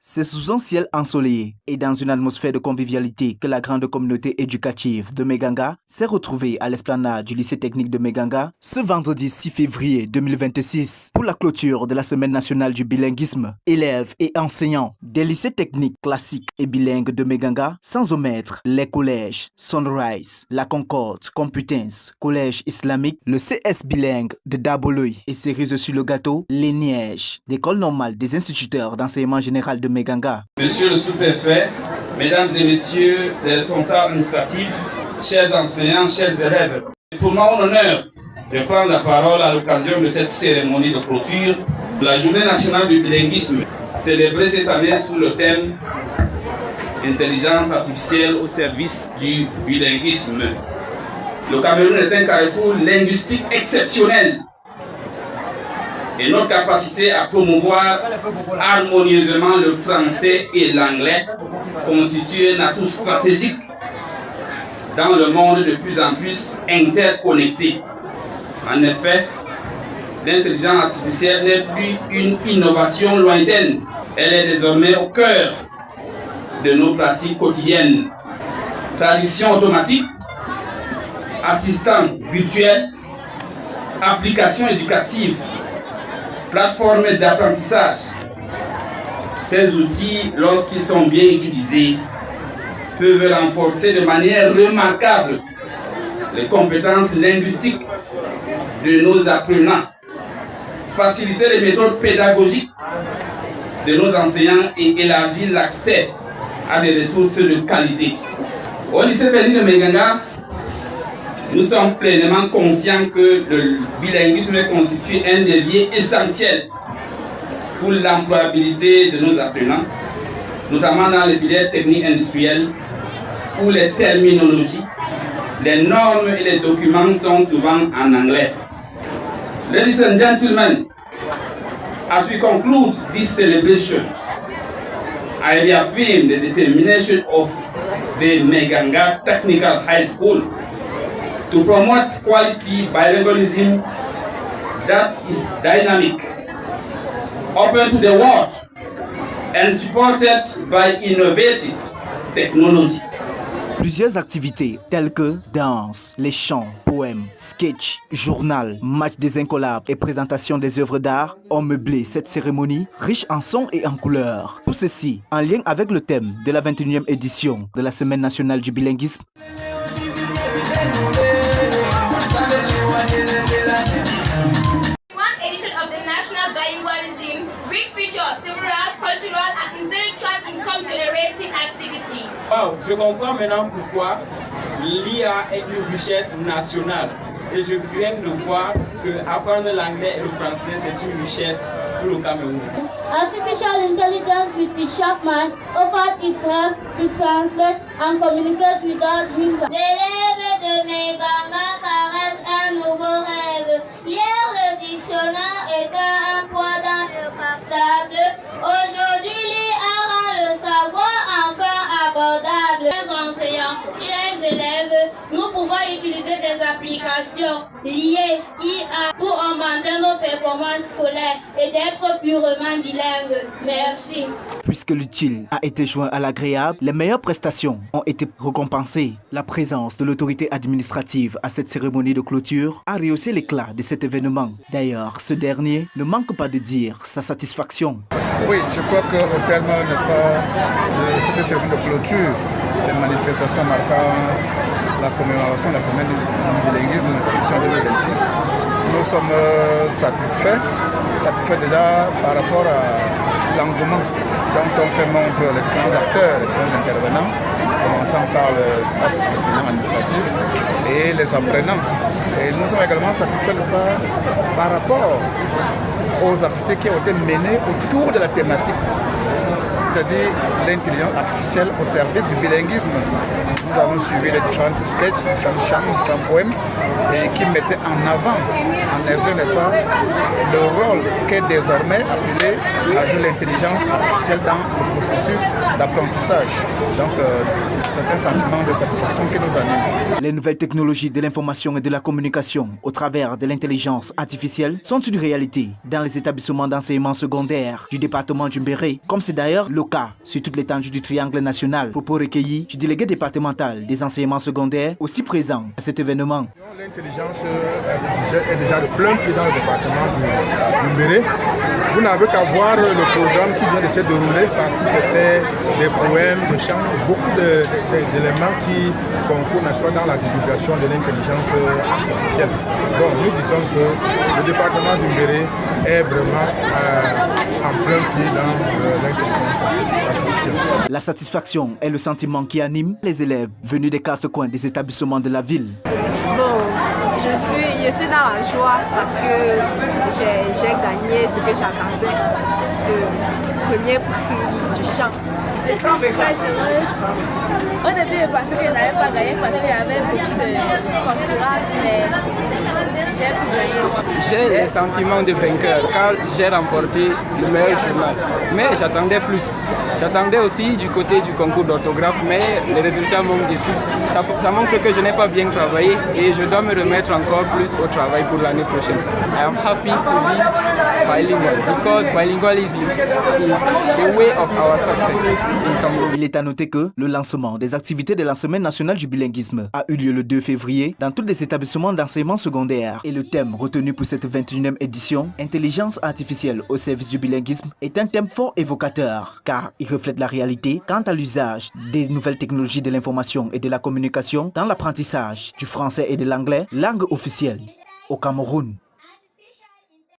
C'est sous un ciel ensoleillé et dans une atmosphère de convivialité que la grande communauté éducative de Meganga s'est retrouvée à l'esplanade du lycée technique de Meganga ce vendredi 6 février 2026 pour la clôture de la semaine nationale du bilinguisme. Élèves et enseignants des lycées techniques classiques et bilingues de Meganga, sans omettre les collèges Sunrise, La Concorde, Complutense, Collège islamique, le CS bilingue de Daboloy et cerise sur le gâteau, les Nièges, l'école normale des instituteurs d'enseignement général de Meganga. Monsieur le sous-préfet, mesdames et messieurs les responsables administratifs, chers enseignants, chers élèves, pour moi, un honneur de prendre la parole à l'occasion de cette cérémonie de clôture de la Journée nationale du bilinguisme, célébrée cette année sous le thème Intelligence artificielle au service du bilinguisme. Le Cameroun est un carrefour linguistique exceptionnel. Et notre capacité à promouvoir harmonieusement le français et l'anglais constitue un atout stratégique dans le monde de plus en plus interconnecté. En effet, l'intelligence artificielle n'est plus une innovation lointaine. Elle est désormais au cœur de nos pratiques quotidiennes. Traduction automatique, assistant virtuel, application éducative, plateformes d'apprentissage. Ces outils, lorsqu'ils sont bien utilisés, peuvent renforcer de manière remarquable les compétences linguistiques de nos apprenants, faciliter les méthodes pédagogiques de nos enseignants et élargir l'accès à des ressources de qualité. Au lycée technique de Meganga, nous sommes pleinement conscients que le bilinguisme constitue un levier essentiel pour l'employabilité de nos apprenants, notamment dans les filières techniques industrielles où les terminologies, les normes et les documents sont souvent en anglais. Ladies and gentlemen, as we conclude this celebration, I reaffirm the determination of the Meganga Technical High School to promote quality bilingualism that is dynamic, open to the world, and supported by innovative technology. Plusieurs activités telles que danse, les chants, poèmes, sketch, journal, match des incollables et présentation des œuvres d'art ont meublé cette cérémonie riche en sons et en couleurs. Tout ceci en lien avec le thème de la 21e édition de la Semaine nationale du bilinguisme. Edition of the National Bilingualism, which features several cultural and intellectual income generating activities. Wow, je comprends maintenant pourquoi l'IA est une richesse nationale. Et je viens de voir que apprendre l'anglais et le français, c'est une richesse pour le Cameroun. Artificial intelligence with its sharp mind offered its help to translate and communicate without means. L'élève de Meganga caresse un nouveau rêve. Hier, le dictionnaire était un poids dans le cartable. Aujourd'hui, l'IA rend le savoir enfin abordable. Chers enseignants, chers élèves, nous pouvons utiliser des applications liées IA pour augmenter nos performances scolaires et d'être purement bilingues. Merci. Puisque l'utile a été joint à l'agréable, les meilleures prestations ont été récompensées. La présence de l'autorité administrative à cette cérémonie de clôture a rehaussé l'éclat de cet événement. D'ailleurs, ce dernier ne manque pas de dire sa satisfaction. Oui, je crois qu'au terme, n'est-ce pas, de cette cérémonie de clôture, les manifestations marquant la commémoration de la semaine du bilinguisme édition 2026, nous sommes satisfaits déjà par rapport à l'engouement dont on fait montre les différents acteurs, les différents intervenants, commençant par le staff enseignant administratif et les apprenants. Et nous sommes également satisfaits, n'est-ce pas, par rapport aux activités qui ont été menées autour de la thématique, c'est-à-dire l'intelligence artificielle au service du bilinguisme. Nous avons suivi les différents sketchs, les différents chants, les différents poèmes et qui mettaient en avant, en exergue, n'est-ce pas, le rôle qu'est désormais appelé à jouer l'intelligence artificielle dans le processus d'apprentissage. Donc, c'est un sentiment de satisfaction qui nous anime. Les nouvelles technologies de l'information et de la communication au travers de l'intelligence artificielle sont une réalité dans les établissements d'enseignement secondaire du département du Mbéré, comme c'est d'ailleurs le cas sur toute l'étendue du triangle national. Propos recueillis du délégué départemental des enseignements secondaires, aussi présent à cet événement. L'intelligence est déjà de plein pied dans le département du Mbéré. Vous n'avez qu'à voir le programme qui vient de se dérouler, parce que c'était des poèmes, des chants, beaucoup d'éléments qui concourent, n'est-ce pas, dans la divulgation de l'intelligence artificielle. Donc nous disons que le département du Mbéré est vraiment en plein pied dans l'intelligence artificielle. La satisfaction est le sentiment qui anime les élèves venus des quatre coins des établissements de la ville. Bon, je suis dans la joie parce que j'ai gagné ce que j'attendais, le premier prix du chant. Je suis très heureuse. Au début, je pensais que je n'avais pas gagné parce qu'il y avait beaucoup de concurrence, mais j'ai pu gagner. J'ai le sentiment de vainqueur car j'ai remporté le meilleur journal. Mais j'attendais plus. J'attendais aussi du côté du concours d'orthographe, mais les résultats m'ont déçu. Ça montre que je n'ai pas bien travaillé et je dois me remettre encore plus au travail pour l'année prochaine. I am happy to be bilingual because bilingualism is the way of our success in Cameroon. Il est à noter que le lancement des activités de la Semaine nationale du bilinguisme a eu lieu le 2 février dans tous les établissements d'enseignement secondaire. Et le thème retenu pour cette 21e édition, Intelligence artificielle au service du bilinguisme, est un thème fort évocateur car il reflète la réalité quant à l'usage des nouvelles technologies de l'information et de la communication dans l'apprentissage du français et de l'anglais, langue officielle au Cameroun.